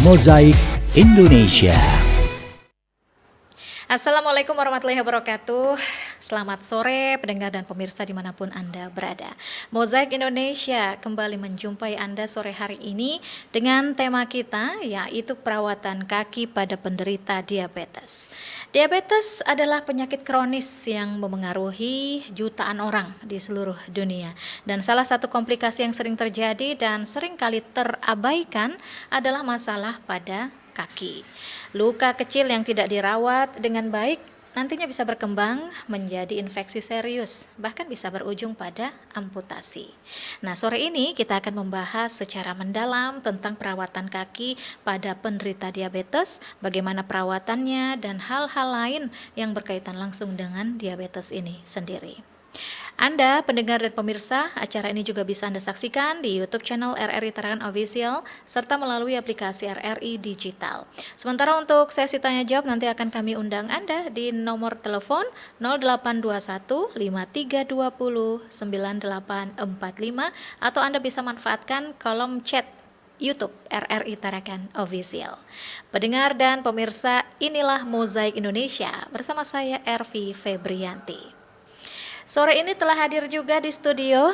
Mozaik Indonesia. Assalamualaikum warahmatullahi wabarakatuh. Selamat sore pendengar dan pemirsa dimanapun Anda berada. Mozaik Indonesia kembali menjumpai Anda sore hari ini dengan tema kita yaitu perawatan kaki pada penderita diabetes. Diabetes adalah penyakit kronis yang memengaruhi jutaan orang di seluruh dunia. Dan salah satu komplikasi yang sering terjadi dan sering kali terabaikan adalah masalah pada kaki. Luka kecil yang tidak dirawat dengan baik nantinya bisa berkembang menjadi infeksi serius, bahkan bisa berujung pada amputasi. Nah, sore ini kita akan membahas secara mendalam tentang perawatan kaki pada penderita diabetes, bagaimana perawatannya dan hal-hal lain yang berkaitan langsung dengan diabetes ini sendiri. Anda, pendengar dan pemirsa, acara ini juga bisa Anda saksikan di YouTube channel RRI Tarakan Official serta melalui aplikasi RRI Digital. Sementara untuk sesi tanya jawab nanti akan kami undang Anda di nomor telepon 0821 5320 9845 atau Anda bisa manfaatkan kolom chat YouTube RRI Tarakan Official. Pendengar dan pemirsa, inilah Mozaik Indonesia bersama saya Ervi Febrianti. Sore ini telah hadir juga di studio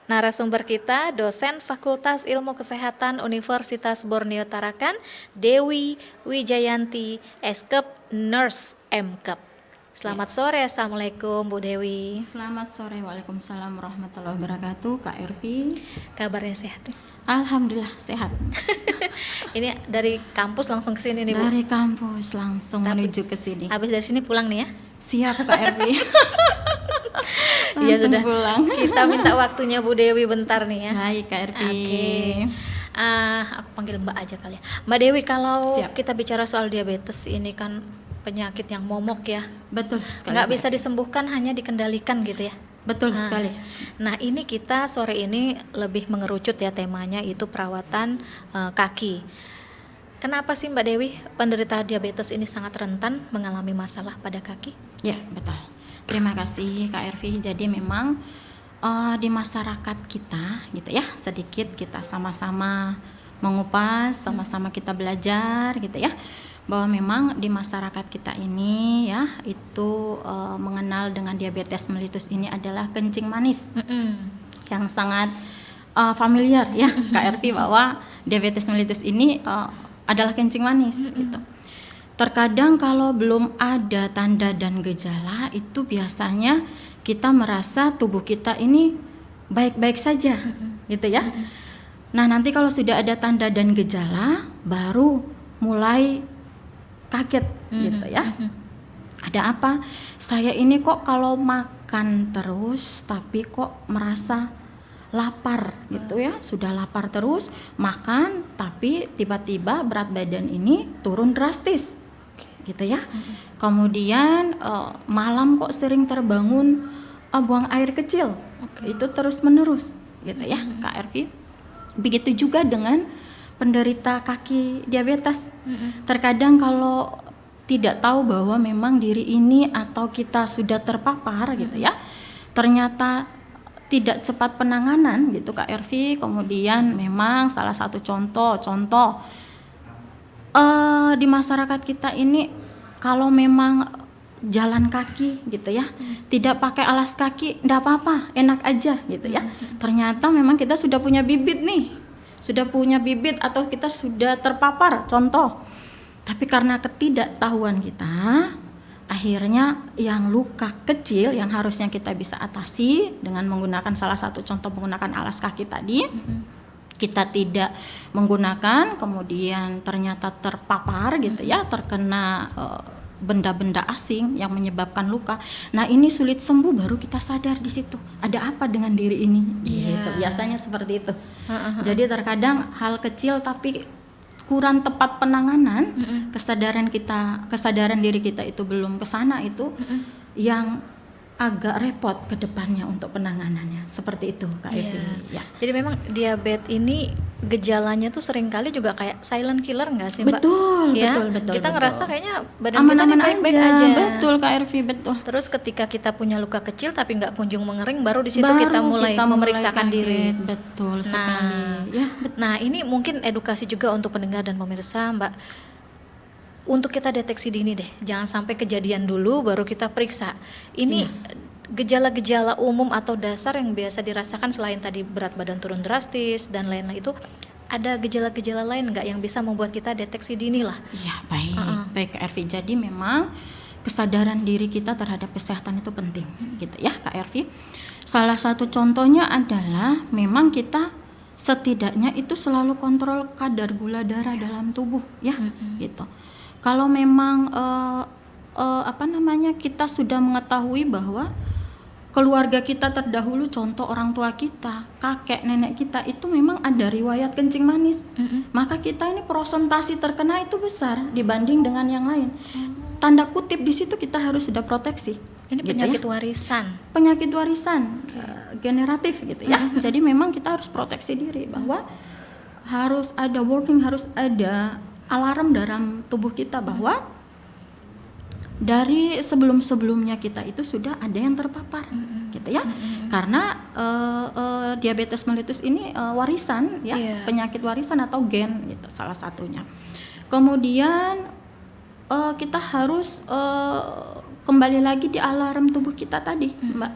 narasumber kita, dosen Fakultas Ilmu Kesehatan Universitas Borneo Tarakan, Dewi Wijayanti, Eskep Nurse MKep. Selamat sore, Assalamualaikum Bu Dewi. Selamat sore, Waalaikumsalam warahmatullahi wabarakatuh, Kak Ervi. Kabarnya sehat? Alhamdulillah sehat. Ini dari kampus langsung ke sini nih Bu? Dari kampus langsung menuju ke sini. Habis dari sini pulang nih ya? Siap Kak Ervi. Iya sudah pulang. Kita minta waktunya Bu Dewi bentar nih ya. Baik Kak Ervi. Aku panggil Mbak aja kali ya. Mbak Dewi, kalau Siap. kita bicara soal diabetes ini kan penyakit yang momok ya. Betul sekali. Nggak bisa disembuhkan, hanya dikendalikan gitu ya. Betul sekali. Nah, ini kita sore ini lebih mengerucut ya, temanya itu perawatan kaki. Kenapa sih Mbak Dewi penderita diabetes ini sangat rentan mengalami masalah pada kaki? Ya, betul. Terima kasih Kak Ervi. Jadi memang di masyarakat kita gitu ya, sedikit kita sama-sama mengupas, sama-sama kita belajar gitu ya, bahwa memang di masyarakat kita ini ya itu mengenal dengan diabetes mellitus ini adalah kencing manis yang sangat familiar ya Kak Ervi, bahwa diabetes mellitus ini adalah kencing manis gitu. Terkadang kalau belum ada tanda dan gejala itu biasanya kita merasa tubuh kita ini baik-baik saja gitu ya. Nah, nanti kalau sudah ada tanda dan gejala baru mulai kaget gitu ya. Ada apa? Saya ini kok kalau makan terus tapi kok merasa lapar gitu ya. Sudah lapar terus, makan tapi tiba-tiba berat badan ini turun drastis gitu ya. Kemudian malam kok sering terbangun buang air kecil. Itu terus menerus gitu ya Kak Ervi. Begitu juga dengan penderita kaki diabetes. Terkadang kalau tidak tahu bahwa memang diri ini atau kita sudah terpapar gitu ya, ternyata tidak cepat penanganan gitu Kak Ervi. Kemudian memang salah satu contoh di masyarakat kita ini kalau memang jalan kaki gitu ya, tidak pakai alas kaki enggak apa-apa, enak aja gitu ya. Ternyata memang kita sudah punya bibit nih. Sudah punya bibit atau kita sudah terpapar contoh. Tapi karena ketidaktahuan kita, akhirnya yang luka kecil yang harusnya kita bisa atasi dengan menggunakan salah satu contoh menggunakan alas kaki tadi, kita tidak menggunakan, kemudian ternyata terpapar gitu ya, terkena benda-benda asing yang menyebabkan luka. Nah, ini sulit sembuh, baru kita sadar di situ ada apa dengan diri ini gitu. Biasanya seperti itu. Jadi terkadang hal kecil tapi kurang tepat penanganan, kesadaran diri kita itu belum ke sana, itu yang agak repot ke depannya untuk penanganannya. Seperti itu Kak Evi. Ya. Jadi memang diabetes ini gejalanya tuh seringkali juga kayak silent killer nggak sih Mbak? Betul, Ya, betul, kita betul. ngerasa kayaknya badan kita nih Aman-aman baik-baik aja. aja. Betul Kak Ervi, betul. Terus ketika kita punya luka kecil tapi nggak kunjung mengering, baru di situ Baru kita mulai memeriksakan kaget. diri. Betul Nah, sekali. Ya, betul. Nah, ini mungkin edukasi juga untuk pendengar dan pemirsa, Mbak. Untuk kita deteksi dini deh, jangan sampai kejadian dulu baru kita periksa. Ini gejala-gejala umum atau dasar yang biasa dirasakan selain tadi berat badan turun drastis dan lain-lain itu, ada gejala-gejala lain nggak yang bisa membuat kita deteksi dini lah? Iya, baik Kak Ervi. Jadi memang kesadaran diri kita terhadap kesehatan itu penting, gitu ya Kak Ervi. Salah satu contohnya adalah memang kita setidaknya itu selalu kontrol kadar gula darah dalam tubuh, ya, gitu. Kalau memang kita sudah mengetahui bahwa keluarga kita terdahulu, contoh orang tua kita, kakek nenek kita itu memang ada riwayat kencing manis, maka kita ini prosentasi terkena itu besar dibanding dengan yang lain. Tanda kutip di situ kita harus sudah proteksi. Ini gitu penyakit ya. warisan. Generatif gitu ya. Jadi memang kita harus proteksi diri bahwa harus ada harus ada alarm dalam tubuh kita bahwa dari sebelum-sebelumnya kita itu sudah ada yang terpapar, gitu ya. Karena diabetes mellitus ini warisan, ya, penyakit warisan atau gen, gitu, salah satunya. Kemudian kita harus kembali lagi di alarm tubuh kita tadi, Mbak.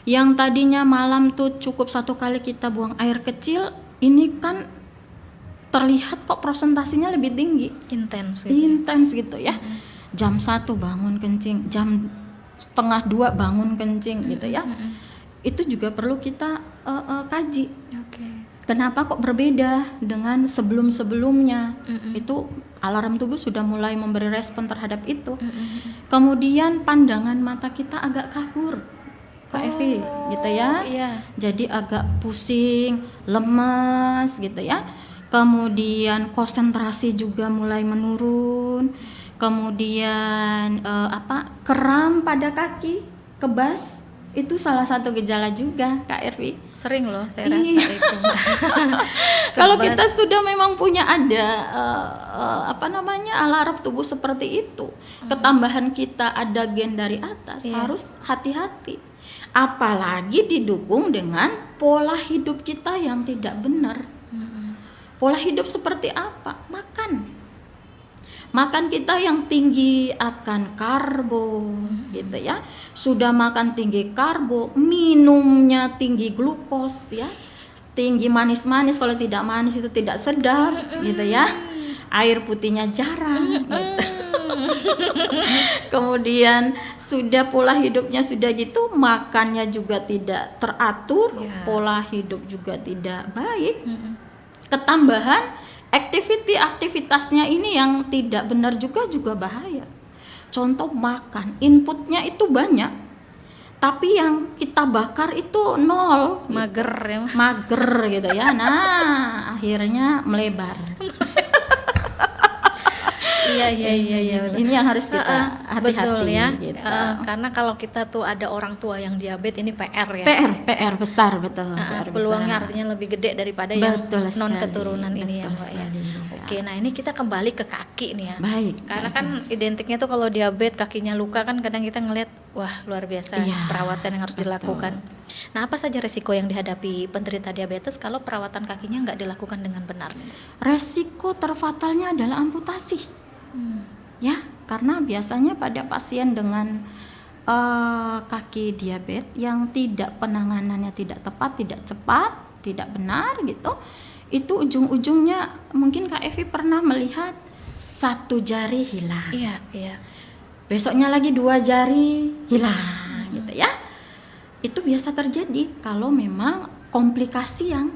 Yang tadinya malam tuh cukup 1 kali kita buang air kecil, ini kan terlihat kok prosentasinya lebih tinggi, intens gitu ya. Jam 1 bangun kencing, jam 1:30 bangun kencing, gitu ya. Itu juga perlu kita kaji. Kenapa kok berbeda dengan sebelum-sebelumnya? Itu alarm tubuh sudah mulai memberi respon terhadap itu. Kemudian pandangan mata kita agak kabur, Kak Evi, gitu ya. Jadi agak pusing, lemas, gitu ya. Kemudian konsentrasi juga mulai menurun. Kemudian kram pada kaki, kebas, itu salah satu gejala juga, Kak Ervi. Sering loh saya rasa itu. Kalau kita sudah memang punya ada alarm tubuh seperti itu, ketambahan kita ada gen dari atas, harus hati-hati. Apalagi didukung dengan pola hidup kita yang tidak benar. Pola hidup seperti apa? Makan kita yang tinggi akan karbo, gitu ya. Sudah makan tinggi karbo, minumnya tinggi glukos, ya, tinggi manis-manis. Kalau tidak manis itu tidak sedap, gitu ya. Air putihnya jarang, gitu. Kemudian sudah pola hidupnya sudah gitu, makannya juga tidak teratur, pola hidup juga tidak baik. Ketambahan aktivitasnya ini yang tidak benar juga bahaya. Contoh makan, inputnya itu banyak, tapi yang kita bakar itu 0, mager ya. Mager gitu ya. Nah, akhirnya melebar. Iya. Ini yang harus kita hati-hati, betul ya. Gitu. Karena kalau kita tuh ada orang tua yang diabetes, ini PR ya. PR besar, betul. Peluangnya artinya lebih gede daripada yang non keturunan ini ya, Mbak ya. Oke, nah ini kita kembali ke kaki nih ya. Baik. Karena kan identiknya tuh kalau diabetes kakinya luka kan kadang kita ngelihat wah luar biasa perawatan yang harus dilakukan. Nah, apa saja resiko yang dihadapi penderita diabetes kalau perawatan kakinya nggak dilakukan dengan benar? Resiko terfatalnya adalah amputasi. Ya, karena biasanya pada pasien dengan kaki diabetes yang tidak penanganannya tidak tepat, tidak cepat, tidak benar gitu, itu ujung-ujungnya mungkin Kak Evi pernah melihat 1 jari hilang. Iya. Besoknya lagi 2 jari hilang, gitu ya. Itu biasa terjadi kalau memang komplikasi yang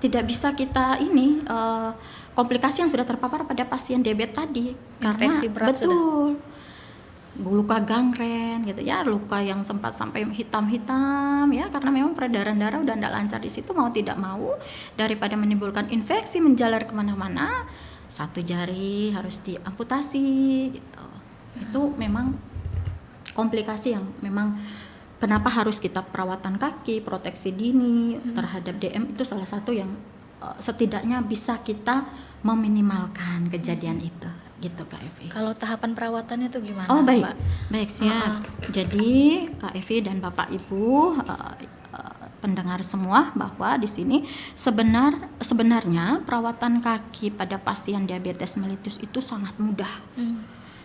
tidak bisa kita komplikasi yang sudah terpapar pada pasien diabetes tadi, infeksi berat betul sudah. Luka gangren gitu ya, luka yang sempat sampai hitam-hitam ya, karena memang peredaran darah udah tidak lancar di situ, mau tidak mau daripada menimbulkan infeksi menjalar kemana-mana, 1 jari harus diamputasi gitu. Itu memang komplikasi yang memang kenapa harus kita perawatan kaki, proteksi dini terhadap DM, itu salah satu yang setidaknya bisa kita meminimalkan kejadian itu, gitu Kak Evi. Kalau tahapan perawatannya itu gimana, Oh baik, Pak? baik siap. Jadi Kak Evi dan Bapak Ibu pendengar semua, bahwa di sini sebenarnya perawatan kaki pada pasien diabetes mellitus itu sangat mudah.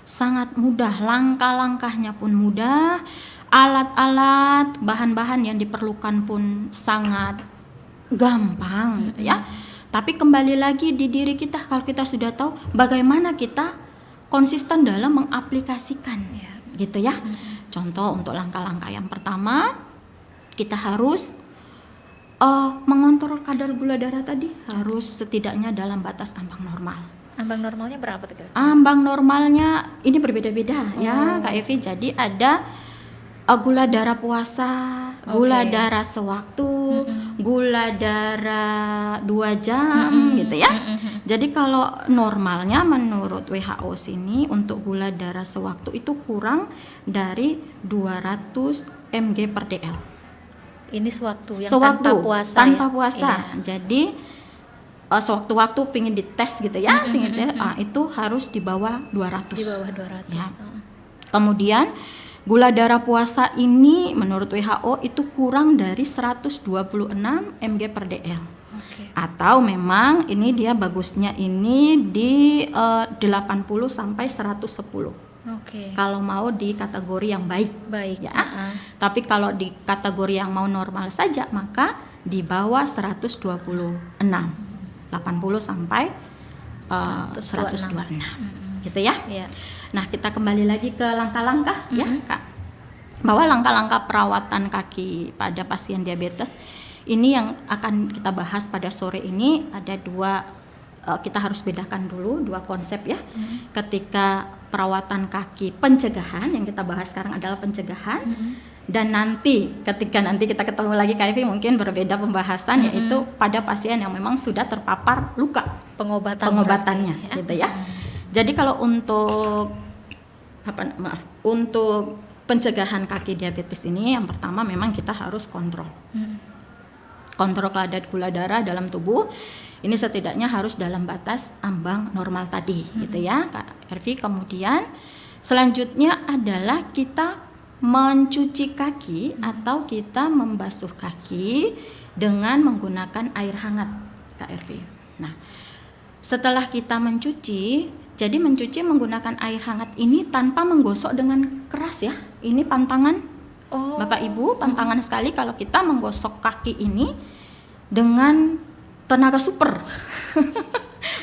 Sangat mudah, langkah-langkahnya pun mudah, alat-alat, bahan-bahan yang diperlukan pun sangat gampang gitu ya. Tapi kembali lagi di diri kita, kalau kita sudah tahu bagaimana kita konsisten dalam mengaplikasikan gitu ya. Contoh untuk langkah-langkah yang pertama, kita harus mengontrol kadar gula darah tadi harus setidaknya dalam batas ambang normal. Ambang normalnya berapa tuh kira-kira? Ambang normalnya ini berbeda-beda ya Kak Evi. Jadi ada gula darah puasa, gula darah sewaktu, gula darah 2 jam gitu ya. Jadi kalau normalnya menurut WHO sini untuk gula darah sewaktu itu kurang dari 200 mg per dl. Ini sewaktu yang Sewaktu, tanpa puasa. tanpa ya? puasa. Iya. Jadi sewaktu-waktu pingin dites gitu ya, itu harus di bawah 200. Di bawah 200. Ya. Kemudian gula darah puasa ini menurut WHO itu kurang dari 126 mg per dl. Oke. Atau memang ini dia bagusnya ini di 80 sampai 110. Oke. Kalau mau di kategori yang baik. Baik. Ya. Tapi kalau di kategori yang mau normal saja maka di bawah 126. 80 sampai 126. Gitu ya. Iya. Nah, kita kembali lagi ke langkah-langkah ya, Kak. Bahwa langkah-langkah perawatan kaki pada pasien diabetes ini yang akan kita bahas pada sore ini ada dua, kita harus bedakan dulu dua konsep ya. Ketika perawatan kaki pencegahan yang kita bahas sekarang adalah pencegahan, dan nanti ketika nanti kita ketemu lagi Kak Evi mungkin berbeda pembahasan yaitu pada pasien yang memang sudah terpapar luka pengobatannya berarti, gitu ya. Jadi kalau untuk untuk pencegahan kaki diabetes ini yang pertama memang kita harus kontrol. Kontrol kadar gula darah dalam tubuh ini setidaknya harus dalam batas ambang normal tadi gitu ya Kak Ervi. Kemudian selanjutnya adalah kita mencuci kaki atau kita membasuh kaki dengan menggunakan air hangat Kak Ervi. Nah, setelah kita mencuci, jadi mencuci menggunakan air hangat ini tanpa menggosok dengan keras ya. Ini pantangan Bapak Ibu, pantangan sekali kalau kita menggosok kaki ini dengan tenaga super.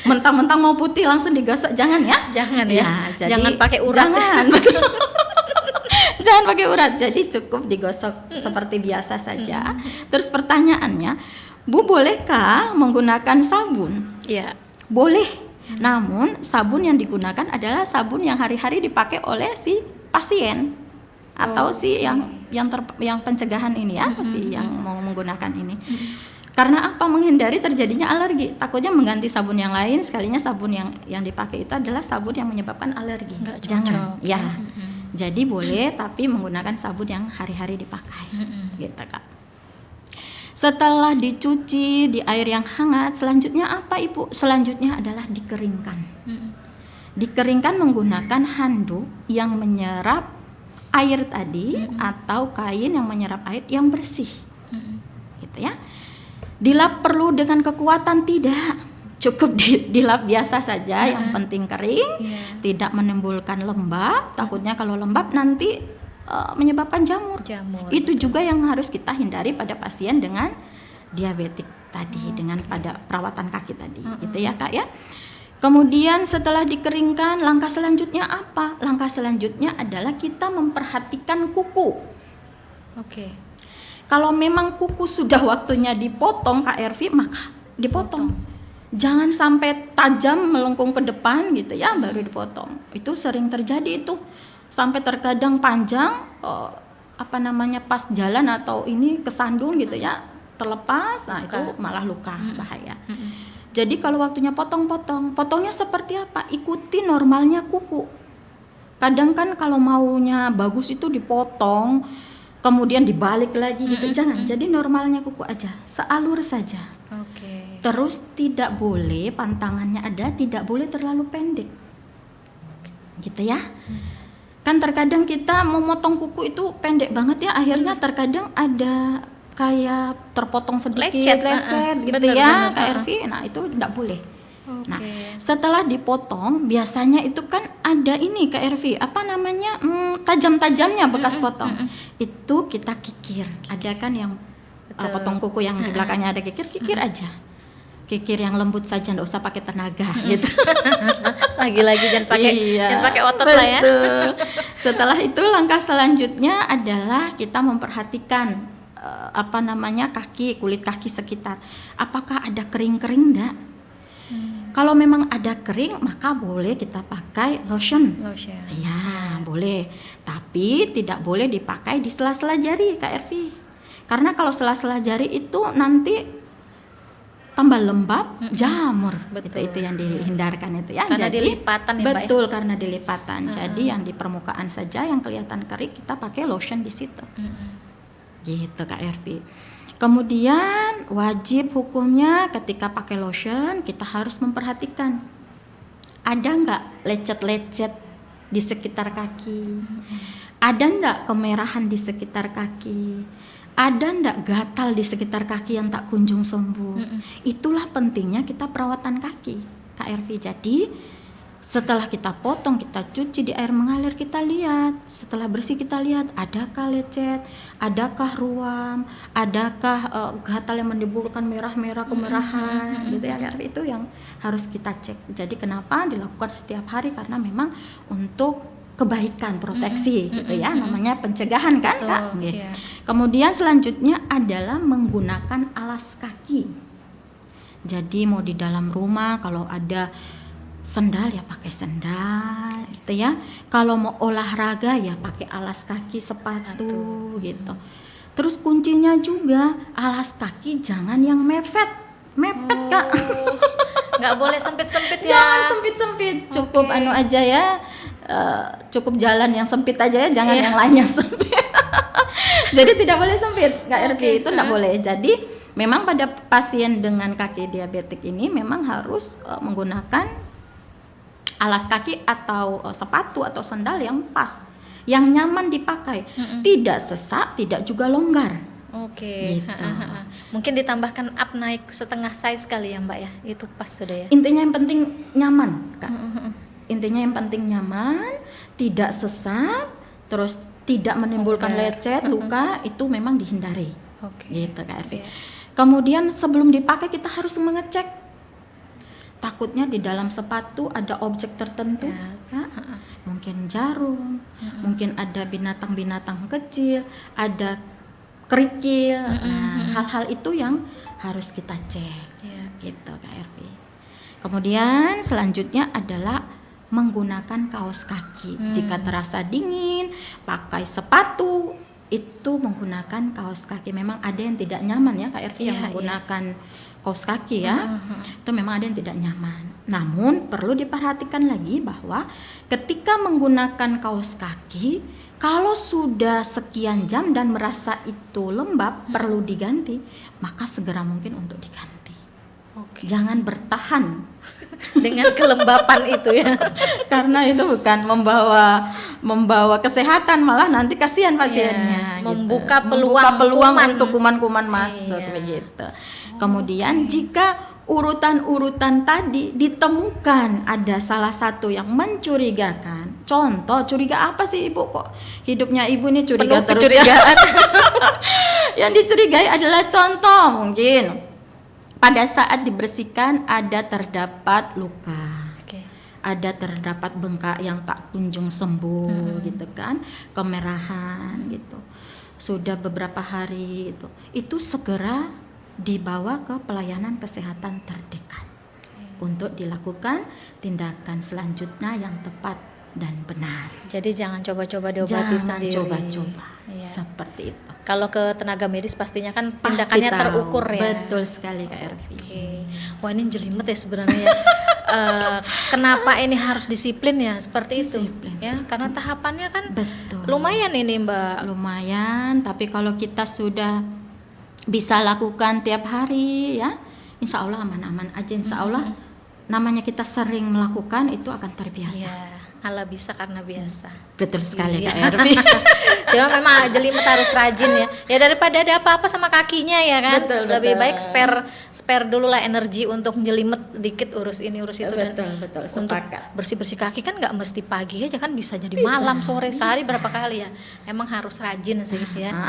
Mentang-mentang mau putih langsung digosok, jangan ya. Jangan ya. Jadi, Jangan pakai urat. Jangan, betul. Jangan pakai urat. Jadi cukup digosok seperti biasa saja. Terus pertanyaannya, Bu bolehkah menggunakan sabun? Iya. Boleh. Namun sabun yang digunakan adalah sabun yang hari-hari dipakai oleh si pasien atau si yang pencegahan ini ya, si yang mau menggunakan ini. Karena apa? Menghindari terjadinya alergi. Takutnya mengganti sabun yang lain, sekalinya sabun yang dipakai itu adalah sabun yang menyebabkan alergi. Jangan. Ya. Jadi boleh tapi menggunakan sabun yang hari-hari dipakai. Gitu Kak. Setelah dicuci di air yang hangat, selanjutnya apa Ibu? Selanjutnya adalah dikeringkan. Dikeringkan menggunakan handuk yang menyerap air tadi atau kain yang menyerap air yang bersih. Gitu ya. Dilap perlu dengan kekuatan tidak, cukup dilap biasa saja, yang penting kering, tidak menimbulkan lembab. Takutnya kalau lembab nanti menyebabkan jamur. Itu juga yang harus kita hindari pada pasien dengan diabetik tadi, dengan pada perawatan kaki tadi, gitu ya Kak ya. Kemudian setelah dikeringkan, langkah selanjutnya apa? Langkah selanjutnya adalah kita memperhatikan kuku. Oke. Kalau memang kuku sudah waktunya dipotong Kak Ervi, maka dipotong. Jangan sampai tajam melengkung ke depan gitu ya, baru dipotong. Itu sering terjadi itu. Sampai terkadang panjang pas jalan atau ini kesandung gitu ya, terlepas, nah itu malah luka, bahaya. Jadi kalau waktunya potong-potong, potongnya seperti apa? Ikuti normalnya kuku. Kadang kan kalau maunya bagus itu dipotong kemudian dibalik lagi gitu, jangan. Jadi normalnya kuku aja, sealur saja. Oke. Terus tidak boleh, pantangannya ada, tidak boleh terlalu pendek. Gitu ya. Kan terkadang kita mau motong kuku itu pendek banget ya, akhirnya terkadang ada kayak terpotong sedikit, lecet gitu bener, ya, bener, Kak Ervi. Nah, itu tidak boleh. Oke. Nah, setelah dipotong, biasanya itu kan ada ini Kak Ervi, apa namanya, tajam-tajamnya bekas potong. Itu kita kikir. Ada kan yang potong kuku yang di belakangnya ada kikir aja. Kikir yang lembut saja, nggak usah pakai tenaga gitu. Lagi-lagi jangan pakai otot lah ya. Betul. Setelah itu langkah selanjutnya adalah kita memperhatikan kulit kaki sekitar. Apakah ada kering-kering enggak? Kalau memang ada kering, maka boleh kita pakai lotion. Ya, boleh. Tapi tidak boleh dipakai di sela-sela jari, Kak Ervi. Karena kalau sela-sela jari itu nanti tambah lembab, jamur. Itu yang dihindarkan itu ya. Karena jadi dilipatan ya, Mbak. Betul, karena dilipatan. Jadi yang di permukaan saja yang kelihatan kering kita pakai lotion di situ. Gitu Kak Ervi. Kemudian wajib hukumnya ketika pakai lotion kita harus memperhatikan ada nggak lecet-lecet di sekitar kaki, ada nggak kemerahan di sekitar kaki, ada nggak gatal di sekitar kaki yang tak kunjung sembuh. Itulah pentingnya kita perawatan kaki, Kak Ervi. Jadi setelah kita potong, kita cuci di air mengalir, kita lihat. Setelah bersih kita lihat, adakah lecet, adakah ruam, adakah gatal yang menimbulkan merah-merah kemerahan, gitu ya. Itu yang harus kita cek. Jadi kenapa dilakukan setiap hari? Karena memang untuk kebaikan, proteksi, gitu ya. Namanya pencegahan kan, Kak? Iya. Kemudian selanjutnya adalah menggunakan alas kaki. Jadi mau di dalam rumah kalau ada sendal ya pakai sendal gitu ya. Kalau mau olahraga ya pakai alas kaki, sepatu gitu. Terus kuncinya juga alas kaki jangan yang mepet Kak. Nggak boleh sempit-sempit ya. Jangan sempit-sempit. Cukup aja ya. Cukup jalan yang sempit aja ya, jangan yang lain yang sempit. Jadi tidak boleh sempit, Kak Ervi, itu tidak boleh. Jadi memang pada pasien dengan kaki diabetik ini memang harus menggunakan alas kaki atau sepatu atau sandal yang pas, yang nyaman dipakai, tidak sesak, tidak juga longgar. Oke. Gitu. Mungkin ditambahkan up naik setengah size kali ya Mbak ya, itu pas sudah ya. Intinya yang penting nyaman, Kak. Intinya yang penting nyaman, tidak sesak, terus tidak menimbulkan lecet, luka, itu memang dihindari. Gitu Kak Ervi. Kemudian sebelum dipakai kita harus mengecek. Takutnya di dalam sepatu ada objek tertentu, mungkin jarum, mungkin ada binatang-binatang kecil, ada kerikil. Nah, hal-hal itu yang harus kita cek, gitu Kak Ervi. Kemudian selanjutnya adalah menggunakan kaos kaki. Jika terasa dingin, pakai sepatu, itu menggunakan kaos kaki. Memang ada yang tidak nyaman ya Kak Ervi yang menggunakan kaos kaki ya, itu memang ada yang tidak nyaman. Namun perlu diperhatikan lagi bahwa ketika menggunakan kaos kaki, kalau sudah sekian jam dan merasa itu lembab, perlu diganti, maka segera mungkin untuk diganti. Jangan bertahan dengan kelembapan itu ya. Karena itu bukan membawa kesehatan, malah nanti kasihan pasiennya. Membuka gitu. Peluang untuk kuman-kuman masuk begitu. Kemudian jika urutan-urutan tadi ditemukan ada salah satu yang mencurigakan, contoh curiga apa sih Ibu, kok hidupnya Ibu ini curiga terus kecurigaan ya? Yang dicurigai adalah contoh mungkin pada saat dibersihkan ada terdapat luka, ada terdapat bengkak yang tak kunjung sembuh, gitu kan, kemerahan gitu, sudah beberapa hari itu segera dibawa ke pelayanan kesehatan terdekat untuk dilakukan tindakan selanjutnya yang tepat dan benar. Jadi jangan coba-coba diobati sendiri. Jangan coba-coba, seperti itu. Kalau ke tenaga medis pastinya kan tindakannya terukur ya. Betul sekali Kak Ervi. Wah ini jelimet ya sebenarnya. Kenapa ini harus disiplin ya seperti disiplin. itu? Ya karena tahapannya kan betul. Lumayan ini Mbak. Lumayan, tapi kalau kita sudah bisa lakukan tiap hari ya, insya Allah aman-aman aja, insya Allah namanya kita sering melakukan itu akan terbiasa. Ya, Allah bisa karena biasa. Betul sekali Iya. Kak Ervi. Ya memang jelimet harus rajin ya. Ya daripada ada apa-apa sama kakinya ya kan. Betul, Lebih betul. baik spare dulu lah energi untuk jelimet dikit urus ini urus itu dan Betul, untuk sepakat. bersih-bersih kaki kan nggak mesti pagi aja kan bisa jadi Bisa, malam, sore, sehari bisa. berapa kali ya. Emang harus rajin sih ya.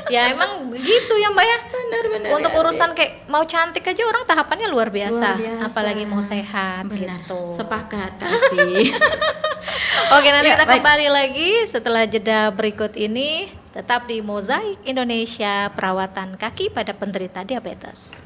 Ya emang begitu ya Mbak ya. Benar-benar. Untuk urusan kayak mau cantik aja orang tahapannya luar biasa. Luar biasa. Apalagi mau sehat Benar, gitu. sepakat Kak Ervi. Oke, nanti Ya, kita baik. kembali lagi setelah jeda berikut ini. Tetap di Mozaik Indonesia, perawatan kaki pada penderita diabetes.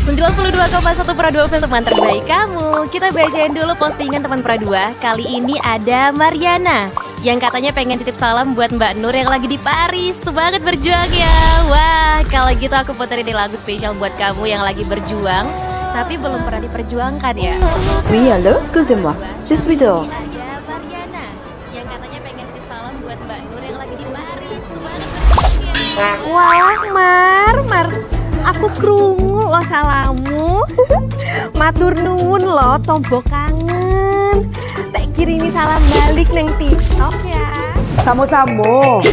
92,1 Pro 2 untuk teman terbaik kamu. Kita bacain dulu postingan teman Pro 2. Kali ini ada Mariana yang katanya pengen titip salam buat Mbak Nur yang lagi di Paris. Semangat berjuang ya. Wah, kalau gitu aku puterin nih lagu spesial buat kamu yang lagi berjuang tapi belum pernah diperjuangkan ya. Oui, allô, excusez-moi, je suis dehors. Ada Mariana yang katanya pengen titip salam buat Mbak Nur yang lagi di Paris. Semangat berjuang ya. Wah, Mar, aku krungu lo salamu. Matur nuwun lo, tombo kangen. Tak kirimi salam balik neng TikTok ya. Samo-samo.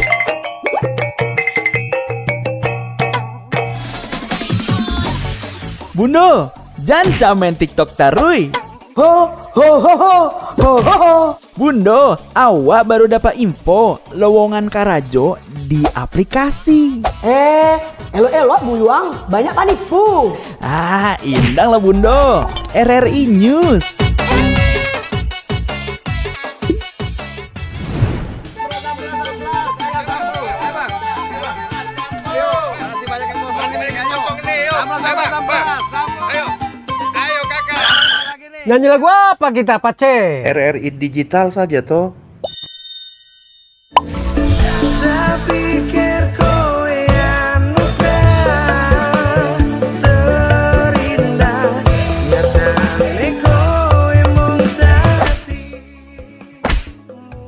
Bundo, jangan main TikTok tarui. Ho, ho, ho, ho, ho, ho, ho. Bundo, awak baru dapat info lowongan Karajo di aplikasi. Elok-elok buyuang, banyak panipu. Ah, indang lah Bundo. RRI News. Nyanyi lagu apa kita, Pace? RRI digital saja toh.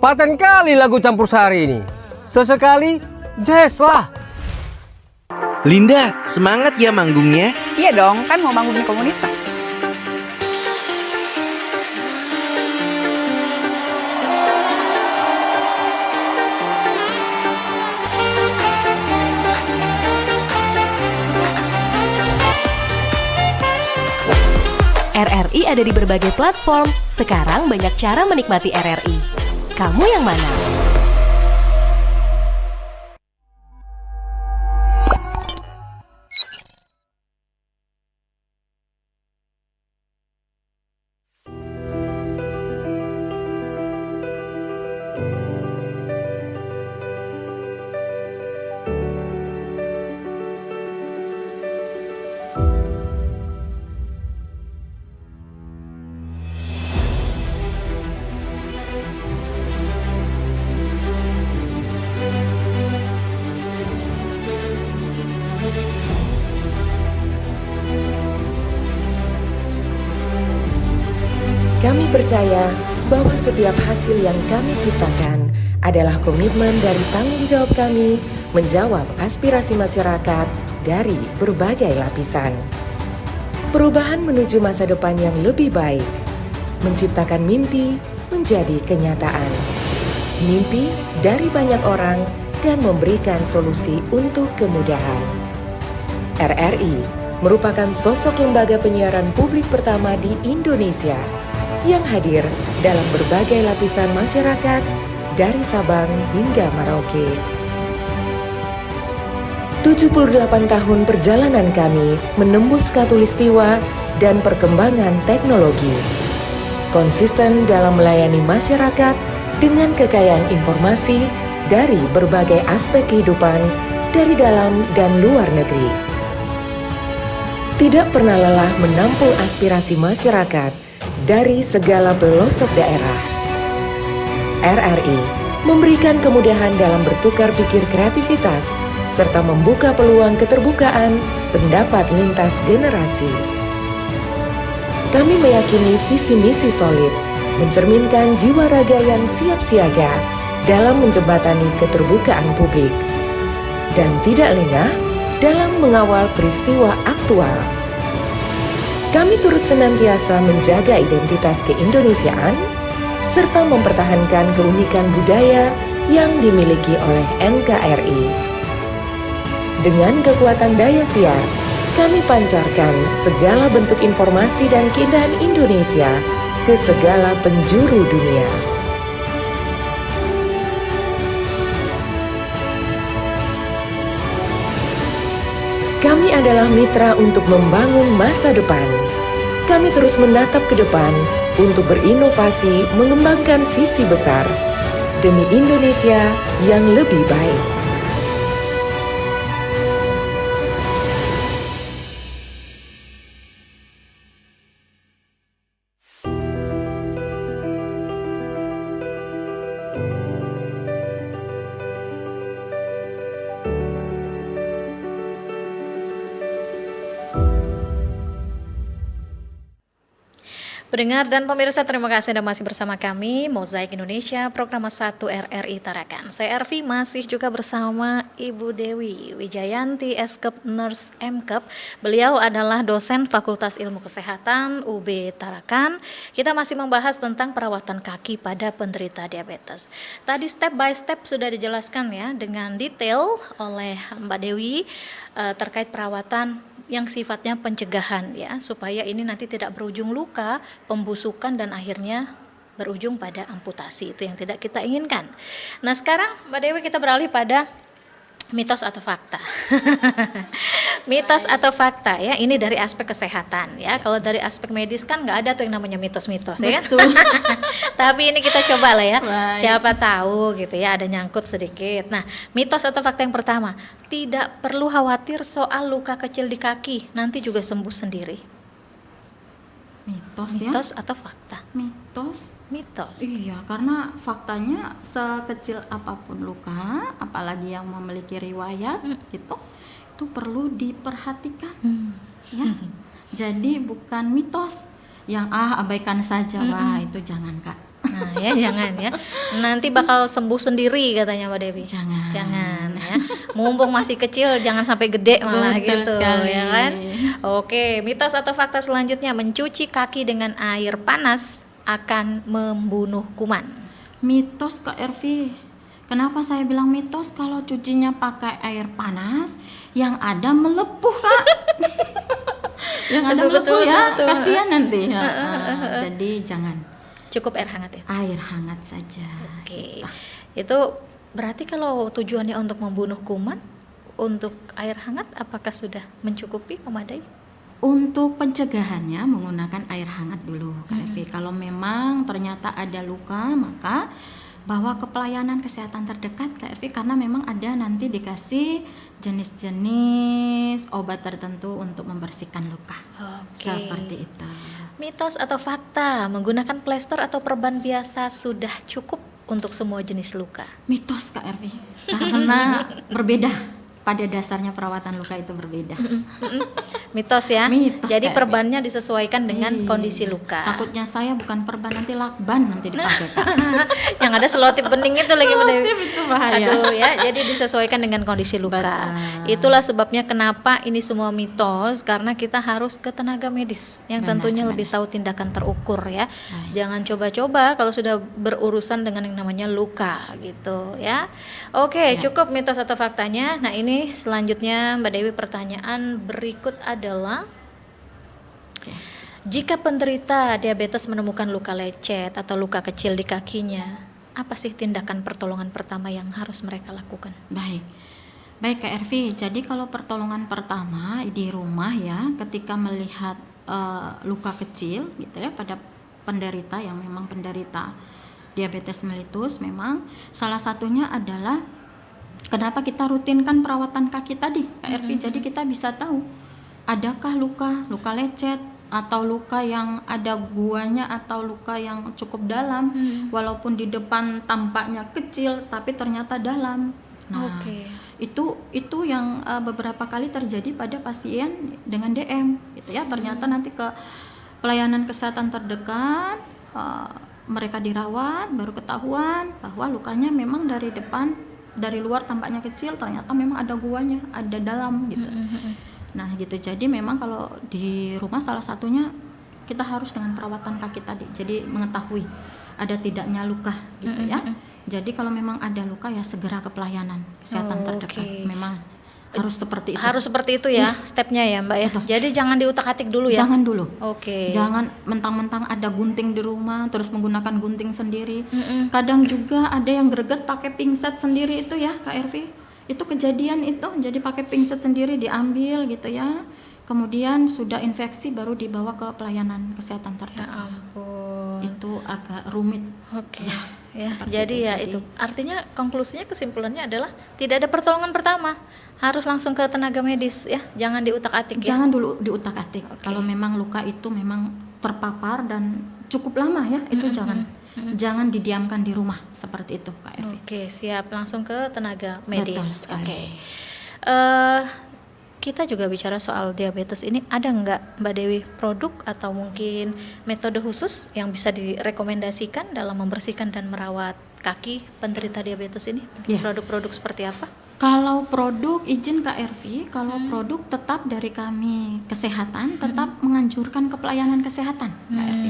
Paten kali lagu campur sari ini. Sesekali jazz lah. Linda, semangat ya manggungnya. Iya dong, kan mau bangun di komunitas. RRI ada di berbagai platform. Sekarang banyak cara menikmati RRI. Kamu yang mana? Kami percaya bahwa setiap hasil yang kami ciptakan adalah komitmen dari tanggung jawab kami menjawab aspirasi masyarakat dari berbagai lapisan. Perubahan menuju masa depan yang lebih baik, menciptakan mimpi menjadi kenyataan. Mimpi dari banyak orang dan memberikan solusi untuk kemudahan. RRI merupakan sosok lembaga penyiaran publik pertama di Indonesia yang hadir dalam berbagai lapisan masyarakat dari Sabang hingga Merauke. 78 tahun perjalanan kami menembus khatulistiwa dan perkembangan teknologi. Konsisten dalam melayani masyarakat dengan kekayaan informasi dari berbagai aspek kehidupan dari dalam dan luar negeri. Tidak pernah lelah menampung aspirasi masyarakat dari segala pelosok daerah. RRI memberikan kemudahan dalam bertukar pikir kreativitas serta membuka peluang keterbukaan pendapat lintas generasi. Kami meyakini visi misi solid, mencerminkan jiwa raga yang siap siaga dalam menjembatani keterbukaan publik. dan tidak lengah dalam mengawal peristiwa aktual. Kami turut senantiasa menjaga identitas keindonesiaan serta mempertahankan keunikan budaya yang dimiliki oleh NKRI. Dengan kekuatan daya siar, kami pancarkan segala bentuk informasi dan keindahan Indonesia ke segala penjuru dunia. Kami adalah mitra untuk membangun masa depan. Kami terus menatap ke depan untuk berinovasi, mengembangkan visi besar demi Indonesia yang lebih baik. Pendengar dan pemirsa, terima kasih Anda masih bersama kami, Mozaik Indonesia, program 1 RRI Tarakan. Saya Ervi masih juga bersama Ibu Dewi Wijayanti, Eskep Nurse MKep. Beliau adalah dosen Fakultas Ilmu Kesehatan UB Tarakan. Kita masih membahas tentang perawatan kaki pada penderita diabetes. Tadi step by step sudah dijelaskan ya dengan detail oleh Mbak Dewi terkait perawatan yang sifatnya pencegahan ya, supaya ini nanti tidak berujung luka, pembusukan dan akhirnya berujung pada amputasi. Itu yang tidak kita inginkan. Nah, sekarang Mbak Dewi kita beralih pada mitos atau fakta. Mitos atau fakta ya, ini dari aspek kesehatan ya. Kalau dari aspek medis kan nggak ada tuh yang namanya mitos-mitos ya kan. Tapi ini kita coba lah ya. Siapa tahu gitu ya ada nyangkut sedikit. Nah, mitos atau fakta yang pertama, tidak perlu khawatir soal luka kecil di kaki, nanti juga sembuh sendiri. Mitos atau fakta? Mitos. Iya, karena faktanya sekecil apapun luka, apalagi yang memiliki riwayat itu perlu diperhatikan. Ya. Jadi bukan mitos yang abaikan saja. Wah, itu jangan Kak. Nah ya jangan ya, nanti bakal sembuh sendiri katanya Mbak Dewi. Jangan ya, mumpung masih kecil jangan sampai gede malah. Betul gitu sekali. Ya kan. Oke, mitos atau fakta selanjutnya, mencuci kaki dengan air panas akan membunuh kuman. Mitos Kak Ervi. Kenapa saya bilang mitos? Kalau cucinya pakai air panas yang ada melepuh Kak. Yang ada melepuh ya, kasihan nanti. Jadi jangan. Cukup air hangat ya? Air hangat saja. Oke. Itu berarti kalau tujuannya untuk membunuh kuman, untuk air hangat apakah sudah mencukupi, memadai? Untuk pencegahannya menggunakan air hangat dulu Kak Evi. Kalau memang ternyata ada luka, maka bawa ke pelayanan kesehatan terdekat Kak Evi, karena memang ada nanti dikasih jenis-jenis obat tertentu untuk membersihkan luka. Oke. Seperti itu. Mitos atau fakta, menggunakan plester atau perban biasa sudah cukup untuk semua jenis luka? Mitos Kak Ervi, karena berbeda. Pada dasarnya perawatan luka itu berbeda. Mitos ya. Mitos, jadi perbannya disesuaikan dengan kondisi luka. Takutnya saya bukan perban, nanti lakban nanti dipakai. Yang ada selotip bening itu lagi. Selotip itu bahaya. Aduh ya, jadi disesuaikan dengan kondisi luka. Betul. Itulah sebabnya kenapa ini semua mitos, karena kita harus ke tenaga medis yang tentunya lebih tahu tindakan terukur ya. Jangan coba-coba kalau sudah berurusan dengan yang namanya luka gitu ya. Oke, cukup mitos atau faktanya. Nah, ini selanjutnya Mbak Dewi, pertanyaan berikut adalah jika penderita diabetes menemukan luka lecet atau luka kecil di kakinya, apa sih tindakan pertolongan pertama yang harus mereka lakukan? Baik Kak Ervi, jadi kalau pertolongan pertama di rumah ya, ketika melihat luka kecil gitu ya pada penderita yang memang penderita diabetes mellitus, memang salah satunya adalah kenapa kita rutinkan perawatan kaki tadi Kak Ervi. Jadi kita bisa tahu adakah luka lecet atau luka yang ada guanya atau luka yang cukup dalam, walaupun di depan tampaknya kecil tapi ternyata dalam. Nah, itu yang beberapa kali terjadi pada pasien dengan DM gitu ya. Ternyata nanti ke pelayanan kesehatan terdekat, mereka dirawat, baru ketahuan bahwa lukanya memang dari depan dari luar tampaknya kecil, ternyata memang ada guanya, ada dalam gitu. Nah gitu, jadi memang kalau di rumah salah satunya kita harus dengan perawatan kaki tadi, jadi mengetahui ada tidaknya luka gitu ya. Jadi kalau memang ada luka ya segera ke pelayanan kesehatan terdekat. Memang harus seperti itu. Harus seperti itu ya, stepnya ya Mbak ya. Jadi jangan diutak-atik dulu ya. Jangan dulu. Oke. Jangan mentang-mentang ada gunting di rumah terus menggunakan gunting sendiri. Kadang juga ada yang greget pakai pingset sendiri itu ya, Kak Ervi. Itu kejadian itu, jadi pakai pingset sendiri diambil gitu ya. Kemudian sudah infeksi baru dibawa ke pelayanan kesehatan terdekat. Ya ampun. Itu agak rumit. Oke. Ya, Jadi itu artinya konklusinya, kesimpulannya adalah tidak ada pertolongan pertama, harus langsung ke tenaga medis ya, jangan diutak-atik ya. Jangan dulu diutak-atik. Kalau memang luka itu memang terpapar dan cukup lama ya, itu jangan didiamkan di rumah seperti itu, Kak Ervi. Oke, siap, langsung ke tenaga medis. Oke. Kita juga bicara soal diabetes ini, ada nggak Mbak Dewi produk atau mungkin metode khusus yang bisa direkomendasikan dalam membersihkan dan merawat kaki penderita diabetes ini? Produk-produk seperti apa? Kalau produk, izin Kak Ervi, kalau produk tetap dari kami kesehatan tetap menganjurkan ke pelayanan kesehatan, Kak Ervi.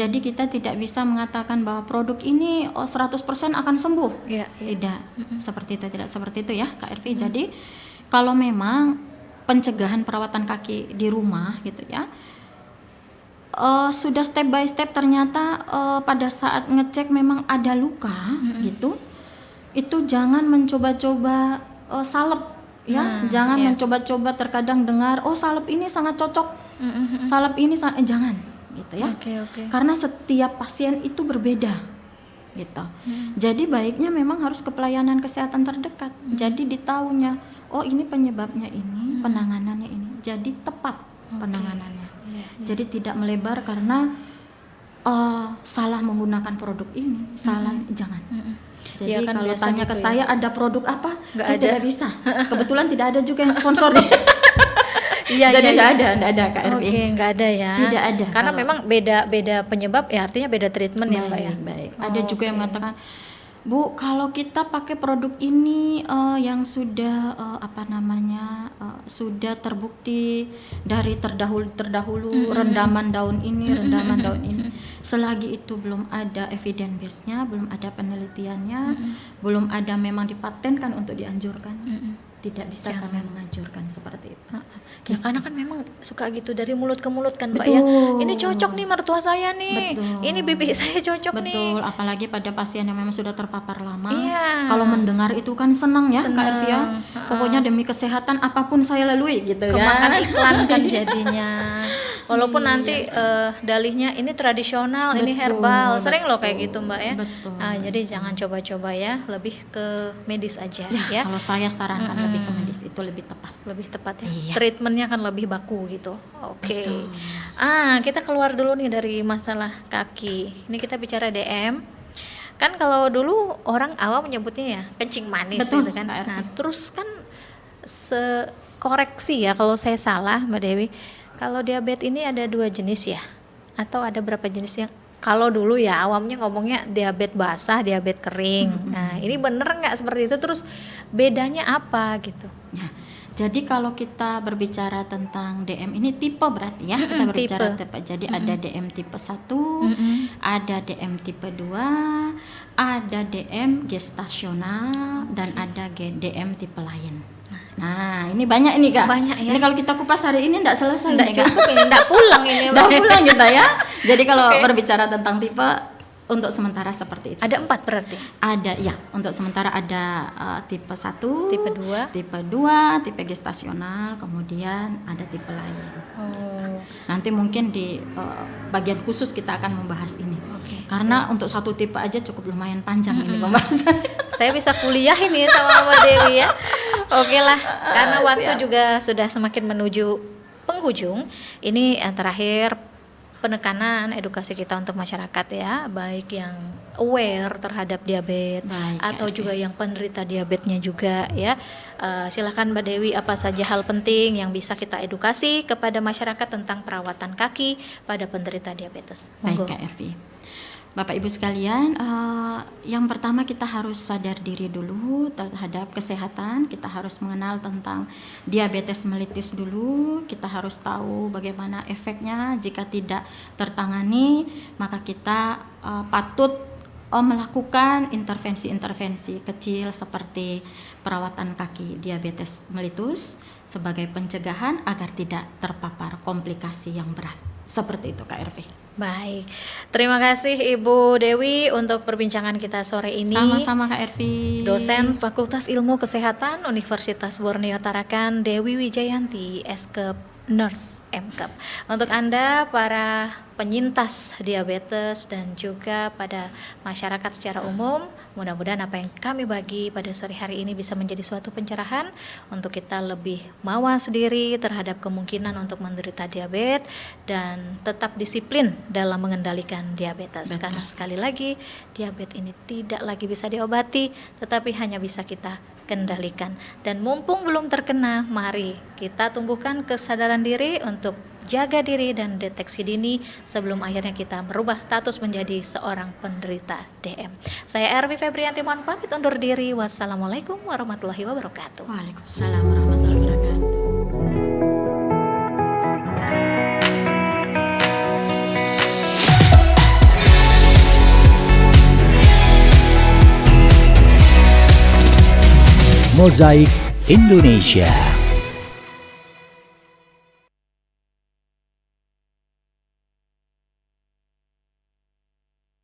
Jadi kita tidak bisa mengatakan bahwa produk ini 100% akan sembuh. Tidak, seperti itu, tidak seperti itu ya Kak Ervi. Jadi kalau memang pencegahan perawatan kaki di rumah gitu ya, sudah step by step ternyata pada saat ngecek memang ada luka gitu, itu jangan mencoba-coba salep ya, jangan mencoba-coba terkadang dengar salep ini sangat cocok, salep ini jangan gitu ya. Karena setiap pasien itu berbeda gitu. Jadi baiknya memang harus ke pelayanan kesehatan terdekat. Jadi ditahunya, ini penyebabnya ini, penanganannya ini. Jadi tepat penanganannya. Jadi tidak melebar karena salah menggunakan produk ini, salah jangan. Jadi ya, kan kalau tanya ke saya ada produk apa, saya tidak bisa. Kebetulan tidak ada juga yang sponsor nih. Jadi nggak ada Kak Ervi. Oke, nggak ada ya. Tidak ada. Karena memang beda penyebab ya, artinya beda treatment ya Mbak ya. Baik. Ada juga yang mengatakan, Bu, kalau kita pakai produk ini yang sudah sudah terbukti dari terdahulu rendaman daun ini, selagi itu belum ada evidence base-nya, belum ada penelitiannya, belum ada memang dipatenkan untuk dianjurkan, tidak bisa kami menganjurkan seperti itu. Ya karena kan memang suka gitu dari mulut ke mulut kan Mbak ya. Ini cocok nih mertua saya nih. Ini bibi saya cocok nih. Betul, apalagi pada pasien yang memang sudah terpapar lama. Kalau mendengar itu kan senang ya Kak Ervi ya. Pokoknya demi kesehatan apapun saya lalui gitu kan. Kemakan iklan kan jadinya. Walaupun nanti dalihnya ini tradisional, ini herbal. Sering loh kayak gitu Mbak ya. Jadi jangan coba-coba ya, lebih ke medis aja ya. Kalau saya sarankan lebih ke medis, itu lebih tepat. Lebih tepat ya. Treatmentnya kan lebih baku gitu. Oke. Kita keluar dulu nih dari masalah kaki. Ini kita bicara DM. Kan kalau dulu orang awam menyebutnya ya kencing manis gitu kan. Nah, terus kan koreksi ya kalau saya salah Mbak Dewi. Kalau diabetes ini ada 2 jenis ya? Atau ada berapa jenis yang kalau dulu ya awamnya ngomongnya diabetes basah, diabetes kering. Nah, ini bener nggak seperti itu? Terus bedanya apa gitu? Ya. Jadi kalau kita berbicara tentang DM ini tipe berarti ya, kita berbicara tipe. Jadi ada DM tipe 1, ada DM tipe 2, ada DM gestasional, dan ada DM tipe lain. Nah, ini banyak ini Kak. Banyak ya. Ini kalau kita kupas hari ini enggak selesai enggak nih, cukup ini, enggak pulang ini. Enggak pulang kita ya. Jadi kalau berbicara tentang tipe, untuk sementara seperti itu. Ada 4 berarti? Ada ya, untuk sementara ada tipe 1, tipe 2, tipe gestasional, kemudian ada tipe lain. Nanti mungkin di bagian khusus kita akan membahas ini. Karena untuk satu tipe aja cukup lumayan panjang ini pembahasan. Saya bisa kuliah ini sama Mbak Dewi ya. Oke lah, karena waktu juga sudah semakin menuju penghujung. Ini yang terakhir, penekanan edukasi kita untuk masyarakat ya, baik yang aware terhadap diabetes atau juga yang penderita diabetesnya juga ya. Silakan Mbak Dewi, apa saja hal penting yang bisa kita edukasi kepada masyarakat tentang perawatan kaki pada penderita diabetes? Baik Kak Ervi. Bapak Ibu sekalian, yang pertama kita harus sadar diri dulu terhadap kesehatan. Kita harus mengenal tentang diabetes mellitus dulu. Kita harus tahu bagaimana efeknya. Jika tidak tertangani, maka kita patut melakukan intervensi-intervensi kecil seperti perawatan kaki diabetes mellitus sebagai pencegahan agar tidak terpapar komplikasi yang berat. Seperti itu Kak Ervi. Baik, terima kasih Ibu Dewi untuk perbincangan kita sore ini. Sama-sama Kak Ervi. Dosen Fakultas Ilmu Kesehatan Universitas Borneo Tarakan, Dewi Wijayanti, Eskep Nurse MKep. Untuk Anda para penyintas diabetes dan juga pada masyarakat secara umum, mudah-mudahan apa yang kami bagi pada sore hari ini bisa menjadi suatu pencerahan untuk kita lebih mawas diri terhadap kemungkinan untuk menderita diabetes dan tetap disiplin dalam mengendalikan diabetes. Betul. Karena sekali lagi diabetes ini tidak lagi bisa diobati, tetapi hanya bisa kita kendalikan. Dan mumpung belum terkena, mari kita tumbuhkan kesadaran diri untuk jaga diri dan deteksi dini sebelum akhirnya kita merubah status menjadi seorang penderita DM. Saya Ervi Febrianti, mohon pamit undur diri. Wassalamualaikum warahmatullahi wabarakatuh. Waalaikumsalam warahmatullahi wabarakatuh. Mozaik Indonesia.